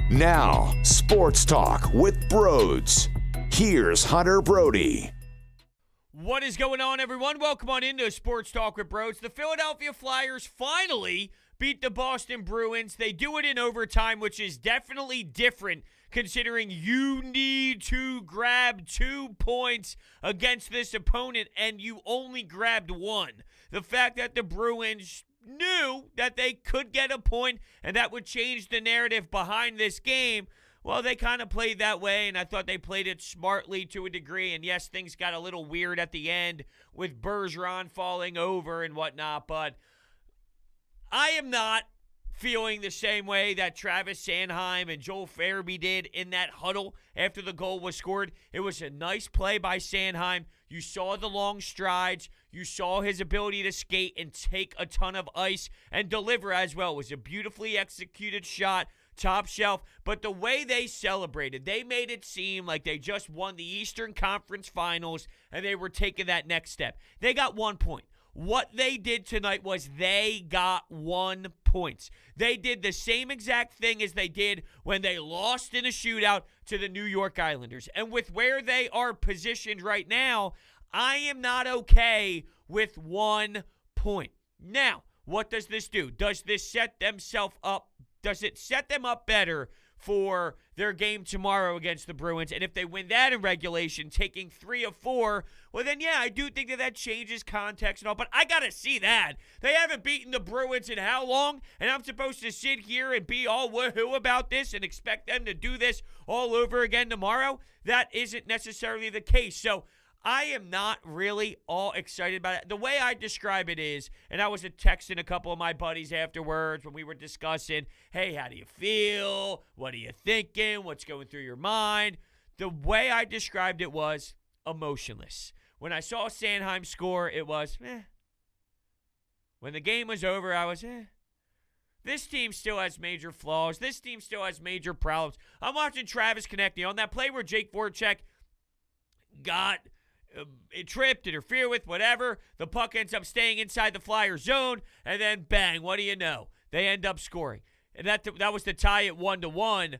Now, Sports Talk with Brodes. Here's Hunter Brody. What is going on, everyone? Welcome on into Sports Talk with Brodes. The Philadelphia Flyers finally beat the Boston Bruins. They do it in overtime, which is definitely different considering you need to grab 2 points against this opponent and you only grabbed 1. The fact that the Bruins knew that they could get a point and that would change the narrative behind this game, well, they kind of played that way, and I thought they played it smartly to a degree. And yes, things got a little weird at the end with Bergeron falling over and whatnot, but I am not feeling the same way that Travis Sanhiem and Joel Farabee did in that huddle after the goal was scored. It was a nice play by Sanheim. You saw the long strides. You saw his ability to skate and take a ton of ice and deliver as well. It was a beautifully executed shot, top shelf. But the way they celebrated, they made it seem like they just won the Eastern Conference Finals and they were taking that next step. They got 1 point. What they did tonight was they got 1 point. They did the same exact thing as they did when they lost in a shootout to the New York Islanders. And with where they are positioned right now, I am not okay with 1 point. Now, what does this do? Does this set themselves up? Does it set them up better for their game tomorrow against the Bruins? And if they win that in regulation, taking 3 of 4, well then, yeah, I do think that changes context and all, but I got to see that. They haven't beaten the Bruins in how long? And I'm supposed to sit here and be all woohoo about this and expect them to do this all over again tomorrow? That isn't necessarily the case. So I am not really all excited about it. The way I describe it is, and I was texting a couple of my buddies afterwards when we were discussing, hey, how do you feel? What are you thinking? What's going through your mind? The way I described it was emotionless. When I saw Sanheim score, it was, When the game was over, I was, This team still has major flaws. This team still has major problems. I'm watching Travis Sanhiem on that play where Jake Voracek got it tripped, interfered with, whatever. The puck ends up staying inside the Flyer zone, and then bang, what do you know? They end up scoring. And that was the tie at 1-1.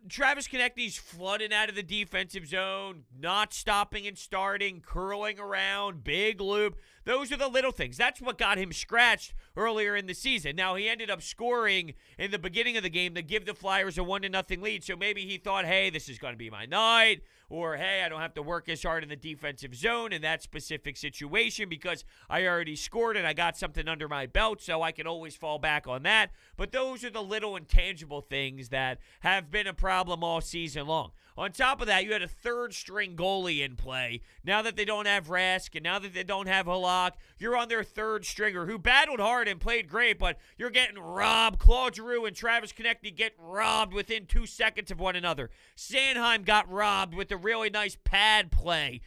Travis Konechny's flooding out of the defensive zone, not stopping and starting, curling around, big loop. Those are the little things. That's what got him scratched earlier in the season. Now, he ended up scoring in the beginning of the game to give the Flyers a 1-0 lead. So maybe he thought, hey, this is going to be my night. Or, hey, I don't have to work as hard in the defensive zone in that specific situation because I already scored and I got something under my belt, so I can always fall back on that. But those are the little intangible things that have been a problem all season long. On top of that, you had a third-string goalie in play. Now that they don't have Rask and now that they don't have Halak, you're on their third stringer who battled hard and played great, but you're getting robbed. Claude Giroux and Travis Konechny get robbed within 2 seconds of one another. Sanheim got robbed with a really nice pad play.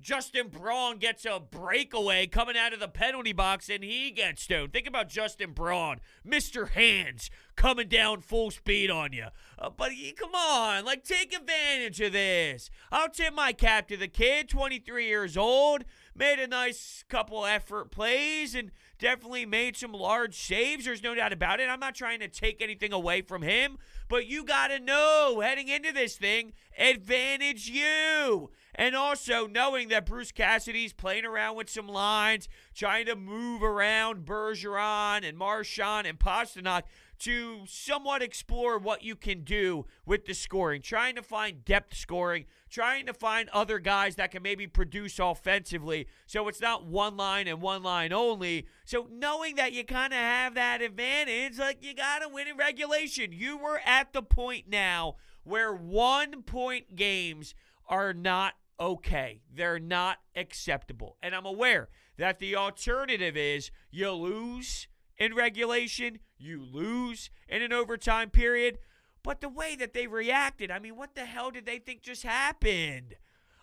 Justin Braun gets a breakaway coming out of the penalty box, and he gets stoned. Think about Justin Braun, Mr. Hands, coming down full speed on you. But come on, take advantage of this. I'll tip my cap to the kid, 23 years old, made a nice couple effort plays, and definitely made some large saves. There's no doubt about it. I'm not trying to take anything away from him, but you got to know, heading into this thing, advantage you. And also knowing that Bruce Cassidy's playing around with some lines, trying to move around Bergeron and Marchand and Pastrnak to somewhat explore what you can do with the scoring, trying to find depth scoring, trying to find other guys that can maybe produce offensively so it's not one line and one line only. So knowing that you kind of have that advantage, you got to win in regulation. You were at the point now where 1 point games are not okay. They're not acceptable. And I'm aware that the alternative is you lose in regulation, you lose in an overtime period. But the way that they reacted, what the hell did they think just happened?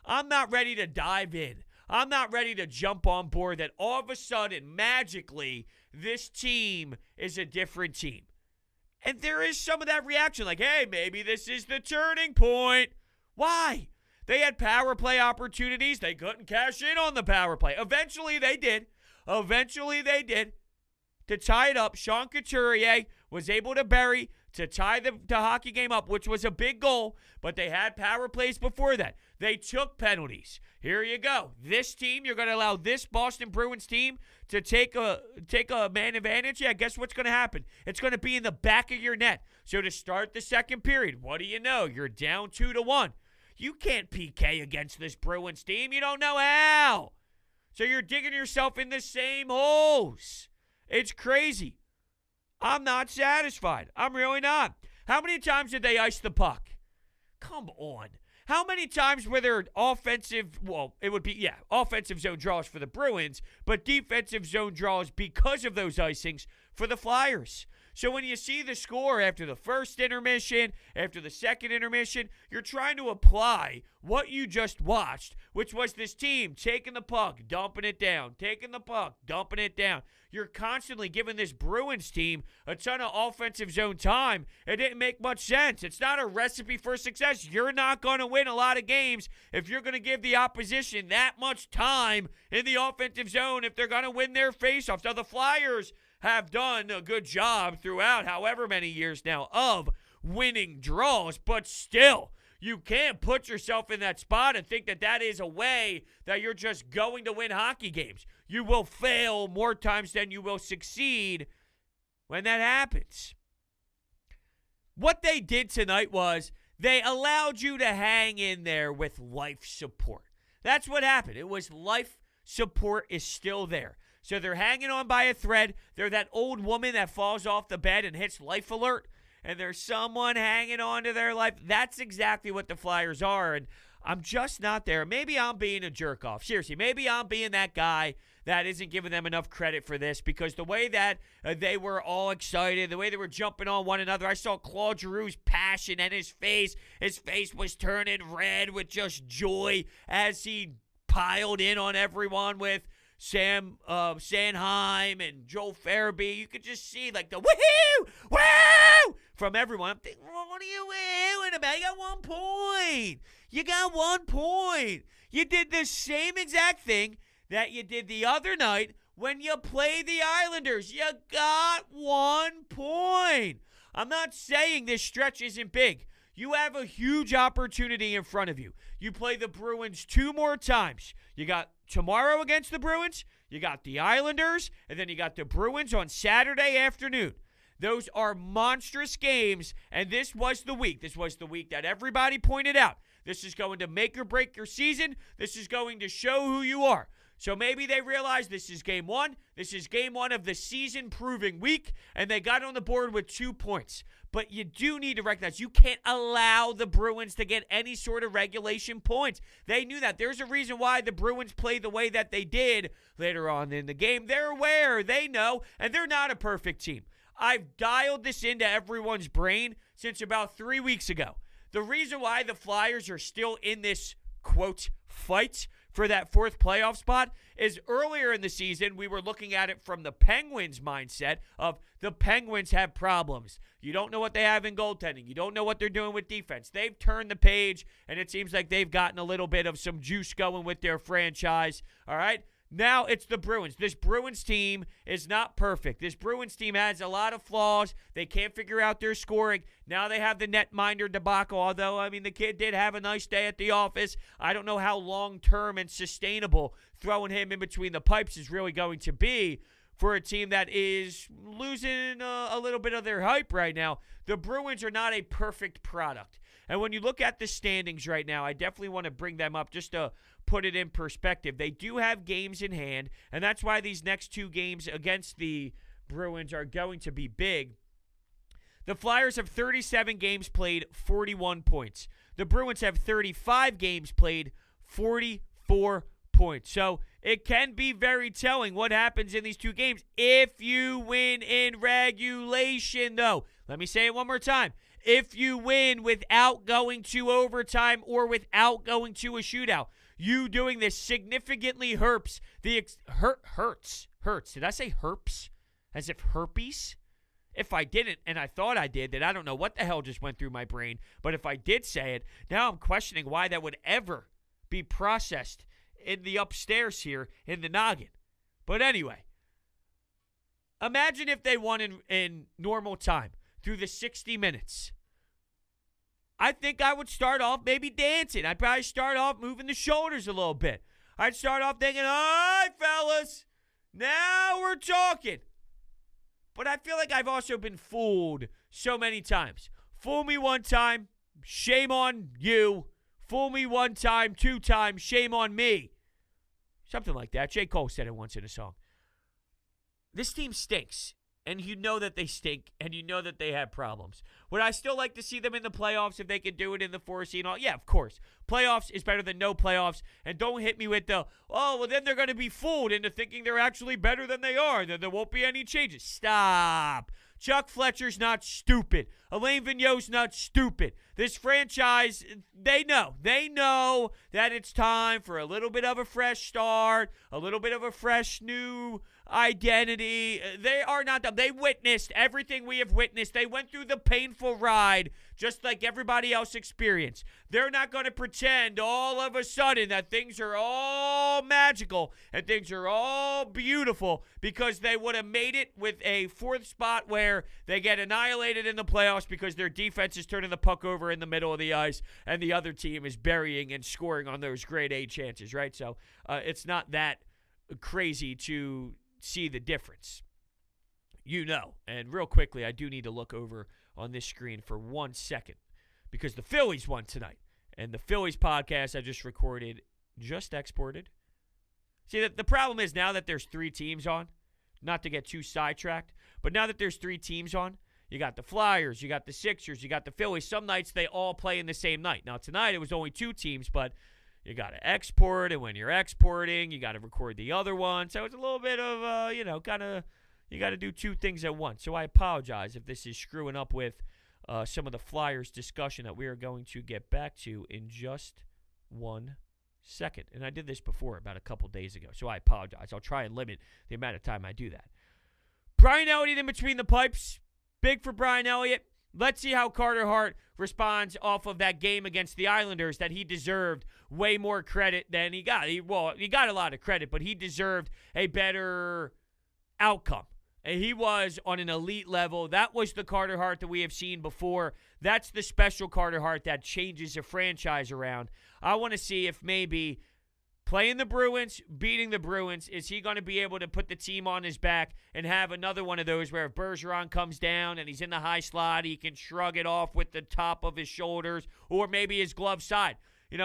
I'm not ready to dive in. I'm not ready to jump on board that all of a sudden, magically, this team is a different team. And there is some of that reaction, hey, maybe this is the turning point. Why? They had power play opportunities. They couldn't cash in on the power play. Eventually, they did. To tie it up, Sean Couturier was able to bury to tie the hockey game up, which was a big goal, but they had power plays before that. They took penalties. Here you go. This team, you're going to allow this Boston Bruins team to take a man advantage. Yeah, guess what's going to happen? It's going to be in the back of your net. So to start the second period, what do you know? You're down 2-1. You can't PK against this Bruins team. You don't know how. So you're digging yourself in the same holes. It's crazy. I'm not satisfied. I'm really not. How many times did they ice the puck? Come on. How many times were there offensive zone draws for the Bruins, but defensive zone draws because of those icings for the Flyers? So when you see the score after the first intermission, after the second intermission, you're trying to apply what you just watched, which was this team taking the puck, dumping it down, taking the puck, dumping it down. You're constantly giving this Bruins team a ton of offensive zone time. It didn't make much sense. It's not a recipe for success. You're not going to win a lot of games if you're going to give the opposition that much time in the offensive zone if they're going to win their faceoffs. Now, the Flyers have done a good job throughout however many years now of winning draws, but still, you can't put yourself in that spot and think that that is a way that you're just going to win hockey games. You will fail more times than you will succeed when that happens. What they did tonight was they allowed you to hang in there with life support. That's what happened. It was life support is still there. So they're hanging on by a thread. They're that old woman that falls off the bed and hits life alert. And there's someone hanging on to their life. That's exactly what the Flyers are. And I'm just not there. Maybe I'm being a jerk off. Seriously, maybe I'm being that guy that isn't giving them enough credit for this, because the way that they were all excited, the way they were jumping on one another, I saw Claude Giroux's passion and his face was turning red with just joy as he piled in on everyone with Sanheim and Joel Farabee. You could just see like the woohoo, woo from everyone. I'm thinking, well, what are you woohooing about? You got 1 point. You got 1 point. You did the same exact thing that you did the other night when you played the Islanders. You got 1 point. I'm not saying this stretch isn't big. You have a huge opportunity in front of you. You play the Bruins 2 more times. You got tomorrow against the Bruins, you got the Islanders, and then you got the Bruins on Saturday afternoon. Those are monstrous games, and this was the week. This was the week that everybody pointed out. This is going to make or break your season. This is going to show who you are. So maybe they realize this is game 1. This is game 1 of the season-proving week, and they got on the board with 2 points. But you do need to recognize you can't allow the Bruins to get any sort of regulation points. They knew that. There's a reason why the Bruins played the way that they did later on in the game. They're aware. They know. And they're not a perfect team. I've dialed this into everyone's brain since about 3 weeks ago. The reason why the Flyers are still in this, quote, fight for that 4th playoff spot is earlier in the season, we were looking at it from the Penguins' mindset of the Penguins have problems. You don't know what they have in goaltending. You don't know what they're doing with defense. They've turned the page, and it seems like they've gotten a little bit of some juice going with their franchise. All right? Now it's the Bruins. This Bruins team is not perfect. This Bruins team has a lot of flaws. They can't figure out their scoring. Now they have the netminder debacle, although, I mean, the kid did have a nice day at the office. I don't know how long-term and sustainable throwing him in between the pipes is really going to be for a team that is losing a little bit of their hype right now. The Bruins are not a perfect product. And when you look at the standings right now, I definitely want to bring them up just to put it in perspective. They do have games in hand, and that's why these next 2 games against the Bruins are going to be big. The Flyers have 37 games played, 41 points. The Bruins have 35 games played, 44 points. So it can be very telling what happens in these 2 games if you win in regulation, though. Let me say it one more time. If you win without going to overtime or without going to a shootout, you doing this significantly hurts. Hurts. Did I say herps? As if herpes? If I didn't, and I thought I did, then I don't know what the hell just went through my brain. But if I did say it, now I'm questioning why that would ever be processed in the upstairs here in the noggin. But anyway, imagine if they won in normal time. through the 60 minutes, I think I would start off maybe dancing. I'd probably start off moving the shoulders a little bit. I'd start off thinking, all right, fellas, now we're talking. But I feel like I've also been fooled so many times. Fool me one time, shame on you. Fool me one time, 2 times, shame on me. Something like that. J. Cole said it once in a song. This team stinks, and you know that they stink, and you know that they have problems. Would I still like to see them in the playoffs if they could do it in the 4 seed? Yeah, of course. Playoffs is better than no playoffs, and don't hit me with the, then they're going to be fooled into thinking they're actually better than they are, that there won't be any changes. Stop. Chuck Fletcher's not stupid. Alain Vigneault's not stupid. This franchise, they know that it's time for a little bit of a fresh start, a little bit of a fresh new identity. They are not dumb. They witnessed everything we have witnessed. They went through the painful ride just like everybody else experienced. They're not going to pretend all of a sudden that things are all magical and things are all beautiful because they would have made it with a 4th spot where they get annihilated in the playoffs because their defense is turning the puck over in the middle of the ice and the other team is burying and scoring on those grade A chances, right? So it's not that crazy to see the difference. And real quickly, I do need to look over on this screen for 1 second because the Phillies won tonight. And the Phillies podcast I just recorded, just exported. See, the problem is now that there's 3 teams on, not to get too sidetracked, but now that there's 3 teams on, you got the Flyers, you got the Sixers, you got the Phillies. Some nights they all play in the same night. Now, tonight it was only 2 teams, but you got to export, and when you're exporting, you got to record the other one. So it's a little bit of, you got to do 2 things at once. So I apologize if this is screwing up with some of the Flyers discussion that we are going to get back to in just 1 second. And I did this before about a couple days ago, so I apologize. I'll try and limit the amount of time I do that. Brian Elliott in between the pipes. Big for Brian Elliott. Let's see how Carter Hart responds off of that game against the Islanders that he deserved way more credit than he got. He got a lot of credit, but he deserved a better outcome. And he was on an elite level. That was the Carter Hart that we have seen before. That's the special Carter Hart that changes a franchise around. I want to see if maybe playing the Bruins, beating the Bruins, is he going to be able to put the team on his back and have another one of those where if Bergeron comes down and he's in the high slot, he can shrug it off with the top of his shoulders or maybe his glove side.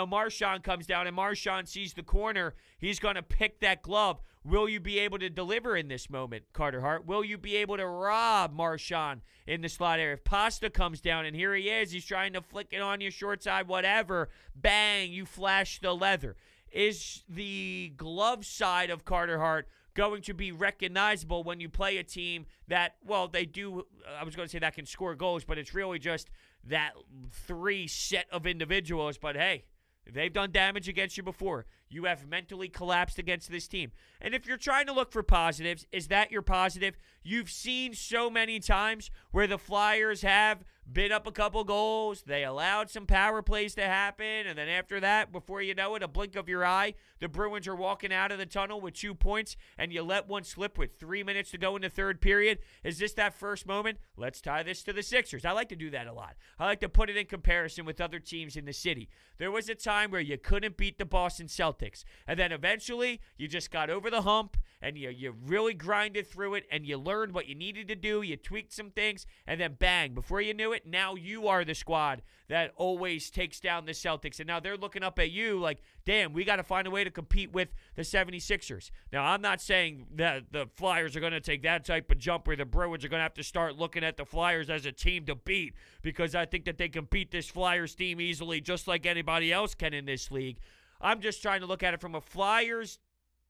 Marchand comes down and Marchand sees the corner. He's going to pick that glove. Will you be able to deliver in this moment, Carter Hart? Will you be able to rob Marchand in the slot area? If Pasta comes down and here he is, he's trying to flick it on your short side, whatever, bang, you flash the leather. Is the glove side of Carter Hart going to be recognizable when you play a team that, they do, I was going to say that can score goals, but it's really just that 3 set of individuals. But hey, they've done damage against you before. You have mentally collapsed against this team. And if you're trying to look for positives, is that your positive? You've seen so many times where the Flyers have been up a couple goals. They allowed some power plays to happen. And then after that, before you know it, a blink of your eye, the Bruins are walking out of the tunnel with 2 points and you let one slip with 3 minutes to go in the third period. Is this that first moment? Let's tie this to the Sixers. I like to do that a lot. I like to put it in comparison with other teams in the city. There was a time where you couldn't beat the Boston Celtics. And then eventually you just got over the hump and you really grinded through it and you learned what you needed to do. You tweaked some things and then bang, before you knew it, now you are the squad that always takes down the Celtics. And now they're looking up at you like, damn, we got to find a way to compete with the 76ers. Now, I'm not saying that the Flyers are going to take that type of jump where the Bruins are going to have to start looking at the Flyers as a team to beat, because I think that they can beat this Flyers team easily just like anybody else can in this league. I'm just trying to look at it from a Flyers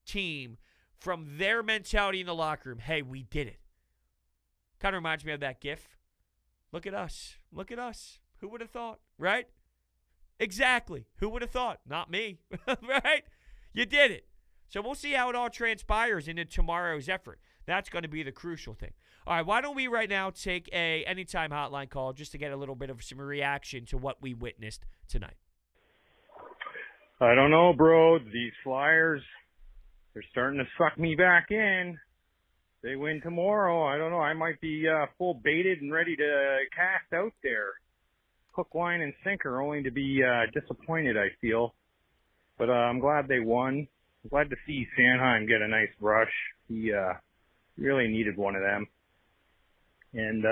team, from their mentality in the locker room. Hey, we did it. Kind of reminds me of that GIF. Look at us. Look at us. Who would have thought, right? Exactly. Who would have thought? Not me, right? You did it. So we'll see how it all transpires into tomorrow's effort. That's going to be the crucial thing. All right, why don't we right now take a anytime hotline call just to get a little bit of some reaction to what we witnessed tonight. I don't know, bro. These Flyers, they're starting to suck me back in. They win tomorrow. I don't know. I might be full baited and ready to cast out there. Hook, line, and sinker, only to be disappointed, I feel. But I'm glad they won. I'm glad to see Sanheim get a nice rush. He really needed one of them. And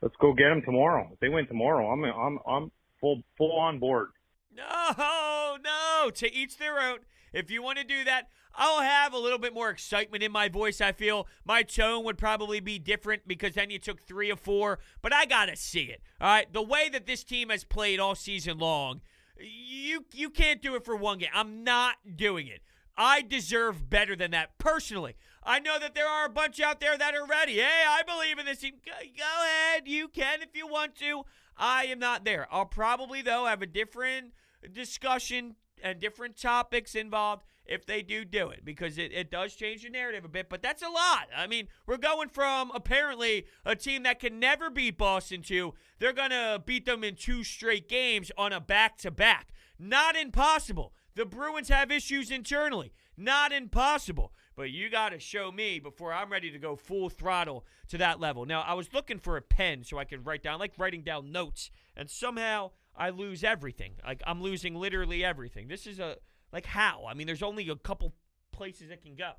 let's go get him tomorrow. If they win tomorrow, I'm full on board. No, to each their own. If you want to do that, I'll have a little bit more excitement in my voice, I feel. My tone would probably be different because then you took 3 or 4, but I got to see it. All right, the way that this team has played all season long, you can't do it for one game. I'm not doing it. I deserve better than that personally. I know that there are a bunch out there that are ready. Hey, I believe in this team. Go ahead. You can if you want to. I am not there. I'll probably, though, have a different discussion and different topics involved if they do it, because it does change the narrative a bit, but that's a lot. I mean, we're going from apparently a team that can never beat Boston to they're going to beat them in 2 straight games on a back-to-back. Not impossible. The Bruins have issues internally. Not impossible. But you got to show me before I'm ready to go full throttle to that level. Now, I was looking for a pen so I could write down, like writing down notes, and somehow I lose everything. Like, I'm losing literally everything. This is like how? I mean, there's only a couple places it can go.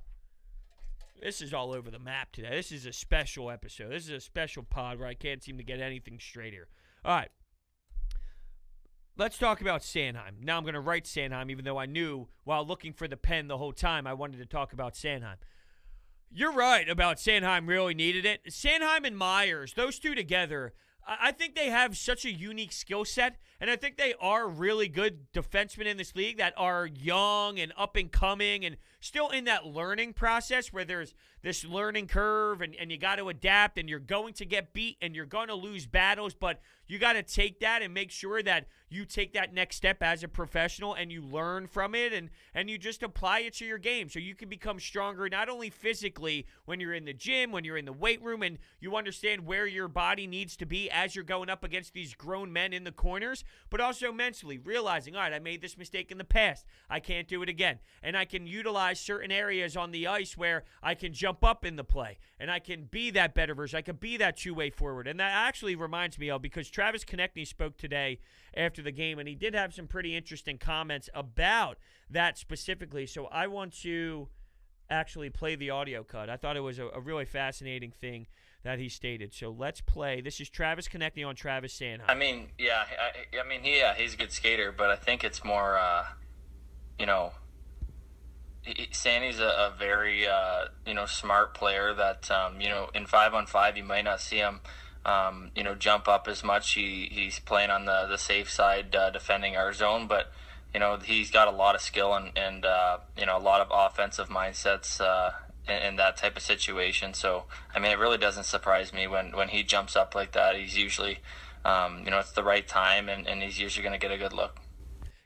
This is all over the map today. This is a special episode. This is a special pod where I can't seem to get anything straight here. All right. Let's talk about Sanheim. Now I'm going to write Sanheim, even though I knew while looking for the pen the whole time I wanted to talk about Sanheim. You're right about Sanheim really needed it. Sanheim and Myers, those two together, I think they have such a unique skill set, and I think they are really good defensemen in this league that are young and up and coming and still in that learning process where there's this learning curve and you got to adapt and you're going to get beat and you're going to lose battles, but you got to take that and make sure that you take that next step as a professional and you learn from it and you just apply it to your game so you can become stronger not only physically when you're in the gym, when you're in the weight room, and you understand where your body needs to be as you're going up against these grown men in the corners, but also mentally realizing, all right, I made this mistake in the past. I can't do it again. And I can utilize certain areas on the ice where I can jump up in the play and I can be that better version. I can be that two-way forward. And that actually reminds me of, because Travis Sanhiem spoke today after the game, and he did have some pretty interesting comments about that specifically. So I want to actually play the audio cut. I thought it was a really fascinating thing that he stated. So let's play. This is Travis Sanhiem on Travis Sanhiem. I mean, yeah, he's a good skater, but I think it's more, Sandy's a very, smart player that, in 5-on-5, you might not see him, jump up as much. He's playing on the safe side, defending our zone, but, he's got a lot of skill and a lot of offensive mindsets, in that type of situation. So, I mean, it really doesn't surprise me when he jumps up like that. He's usually, it's the right time, and he's usually going to get a good look.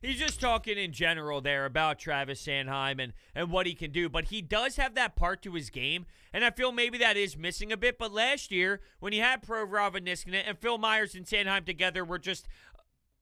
He's just talking in general there about Travis Sanhiem and what he can do. But he does have that part to his game, and I feel maybe that is missing a bit. But last year, when you had Provorov and Niskanen and Phil Myers and Sanheim together,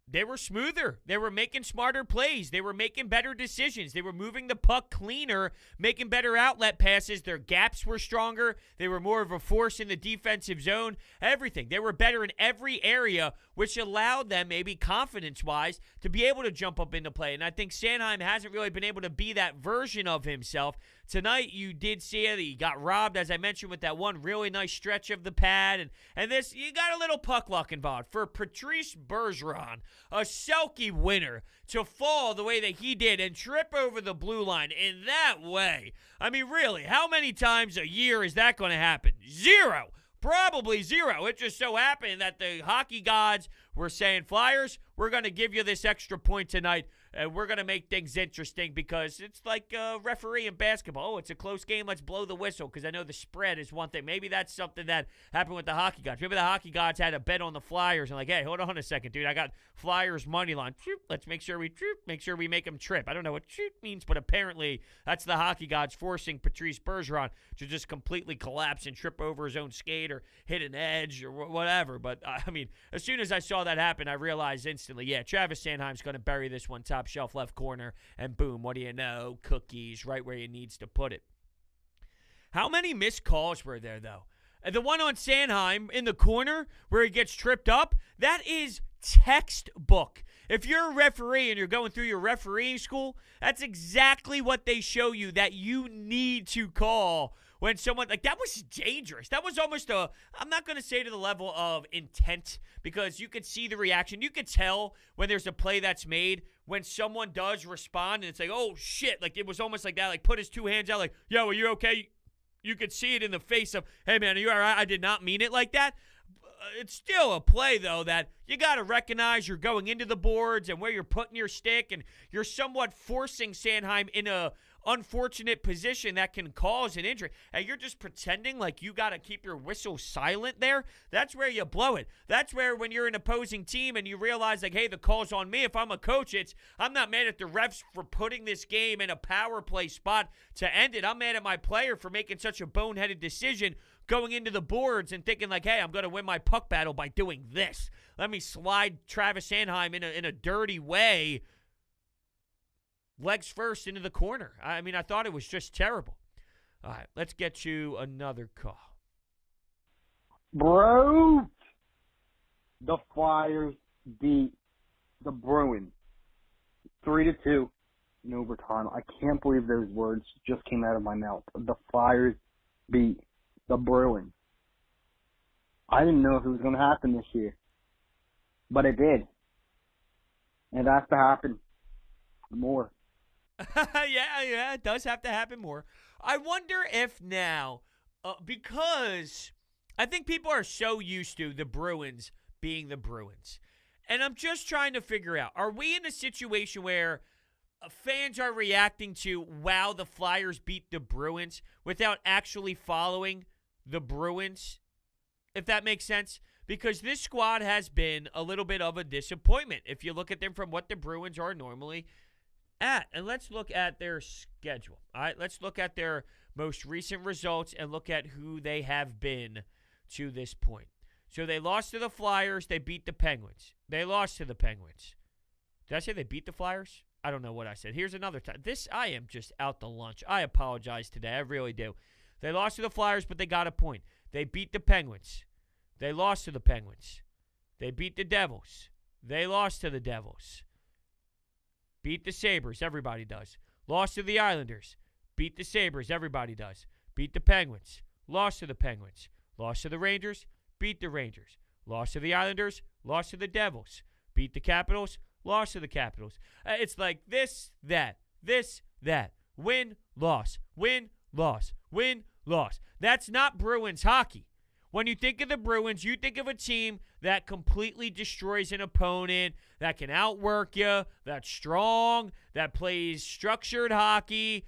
they were smoother. They were making smarter plays. They were making better decisions. They were moving the puck cleaner, making better outlet passes. Their gaps were stronger. They were more of a force in the defensive zone. Everything. They were better in every area, which allowed them, maybe confidence-wise, to be able to jump up into play. And I think Sanheim hasn't really been able to be that version of himself. Tonight, you did see it. He got robbed, as I mentioned, with that one really nice stretch of the pad. And this, you got a little puck luck involved. For Patrice Bergeron, a Selke winner, to fall the way that he did and trip over the blue line in that way. I mean, really, how many times a year is that going to happen? 0. Probably 0. It just so happened that the hockey gods were saying, Flyers, we're going to give you this extra point tonight, and we're going to make things interesting because it's like a referee in basketball. Oh, it's a close game. Let's blow the whistle because I know the spread is one thing. Maybe that's something that happened with the hockey gods. Maybe the hockey gods had a bet on the Flyers and like, hey, hold on a second, dude. I got Flyers money line. Let's make sure we make them trip. I don't know what means, but apparently that's the hockey gods forcing Patrice Bergeron to just completely collapse and trip over his own skate or hit an edge or whatever. But, I mean, as soon as I saw that happen, I realized instantly, yeah, Travis Sanheim's going to bury this one top shelf left corner, and boom, what do you know? Cookies right where he needs to put it. How many missed calls were there, though? The one on Sanheim in the corner where he gets tripped up, that is textbook. If you're a referee and you're going through your refereeing school, that's exactly what they show you that you need to call when someone, like, that was dangerous. That was almost I'm not going to say to the level of intent, because you could see the reaction. You could tell when there's a play that's made when someone does respond and it's like, oh, shit. Like, it was almost like that, like, put his two hands out like, yo, are you okay? You could see it in the face of, hey, man, are you all right? I did not mean it like that. It's still a play, though, that you got to recognize you're going into the boards and where you're putting your stick, and you're somewhat forcing Sanheim in a unfortunate position that can cause an injury. And you're just pretending like you got to keep your whistle silent there. That's where you blow it. That's where, when you're an opposing team and you realize, like, hey, the call's on me. If I'm a coach, I'm not mad at the refs for putting this game in a power play spot to end it. I'm mad at my player for making such a boneheaded decision going into the boards and thinking, like, hey, I'm going to win my puck battle by doing this. Let me slide Travis Sanhiem in a dirty way, legs first, into the corner. I mean, I thought it was just terrible. All right, let's get you another call. Bro, the Flyers beat the Bruins 3-2 in overtime. I can't believe those words just came out of my mouth. The Flyers beat the Bruins. I didn't know if it was going to happen this year, but it did. And it has to happen more. Yeah, it does have to happen more. I wonder if now, because I think people are so used to the Bruins being the Bruins, and I'm just trying to figure out, are we in a situation where fans are reacting to, wow, the Flyers beat the Bruins, without actually following the Bruins, if that makes sense? Because this squad has been a little bit of a disappointment if you look at them from what the Bruins are normally at. And let's look at their schedule. All right, let's look at their most recent results and look at who they have been to this point. So they lost to the Flyers. They beat the Penguins. They lost to the Penguins. Did I say they beat the Flyers? I don't know what I said. Here's another time. I am just out to lunch. I apologize today. I really do. They lost to the Flyers, but they got a point. They beat the Penguins. They lost to the Penguins. They beat the Devils. They lost to the Devils. Beat the Sabres. Everybody does. Lost to the Islanders. Beat the Sabres. Everybody does. Beat the Penguins. Lost to the Penguins. Lost to the Rangers. Beat the Rangers. Lost to the Islanders. Lost to the Devils. Beat the Capitals. Lost to the Capitals. It's like this, that. Win, loss. Win, loss. Win, loss. That's not Bruins hockey. When you think of the Bruins, you think of a team that completely destroys an opponent, that can outwork you, that's strong, that plays structured hockey,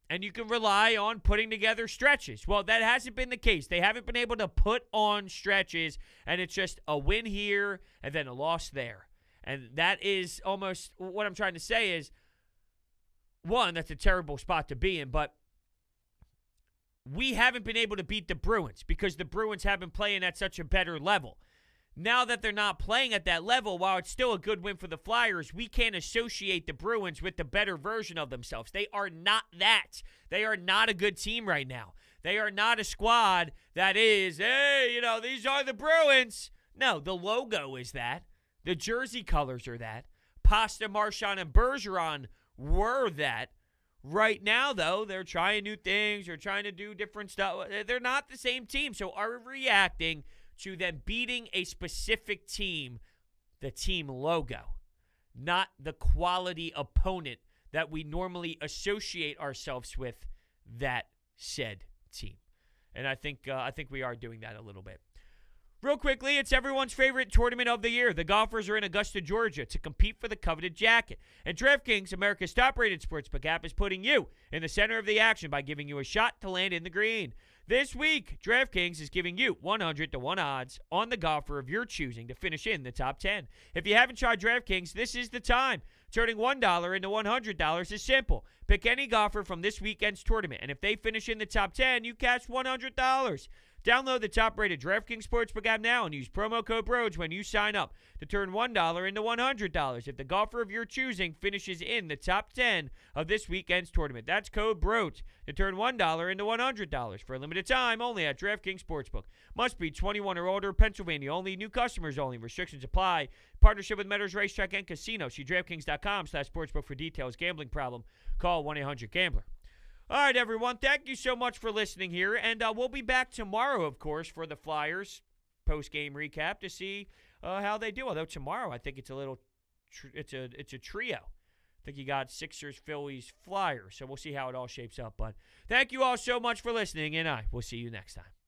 and you can rely on putting together stretches. Well, that hasn't been the case. They haven't been able to put on stretches, and it's just a win here and then a loss there. And that is almost what I'm trying to say is, one, that's a terrible spot to be in, but we haven't been able to beat the Bruins because the Bruins have been playing at such a better level. Now that they're not playing at that level, while it's still a good win for the Flyers, we can't associate the Bruins with the better version of themselves. They are not that. They are not a good team right now. They are not a squad that is, hey, these are the Bruins. No, the logo is that. The jersey colors are that. Pasta, Marchand, and Bergeron were that. Right now, though, they're trying new things. They're trying to do different stuff. They're not the same team. So are we reacting to them beating a specific team, the team logo, not the quality opponent that we normally associate ourselves with that said team? And I think we are doing that a little bit. Real quickly, it's everyone's favorite tournament of the year. The golfers are in Augusta, Georgia to compete for the coveted jacket. And DraftKings, America's top-rated sportsbook app, is putting you in the center of the action by giving you a shot to land in the green. This week, DraftKings is giving you 100-1 odds on the golfer of your choosing to finish in the top 10. If you haven't tried DraftKings, this is the time. Turning $1 into $100 is simple. Pick any golfer from this weekend's tournament, and if they finish in the top 10, you cash $100. Download the top-rated DraftKings Sportsbook app now and use promo code Brodes when you sign up to turn $1 into $100 if the golfer of your choosing finishes in the top 10 of this weekend's tournament. That's code Brodes to turn $1 into $100 for a limited time only at DraftKings Sportsbook. Must be 21 or older, Pennsylvania only, new customers only. Restrictions apply. Partnership with Meadows Racetrack and Casino. See DraftKings.com/sportsbook for details. Gambling problem? Call 1-800-GAMBLER. All right, everyone. Thank you so much for listening here, and we'll be back tomorrow, of course, for the Flyers post-game recap to see how they do. Although tomorrow, I think it's a little, it's a trio. I think you got Sixers, Phillies, Flyers. So we'll see how it all shapes up. But thank you all so much for listening, and I will see you next time.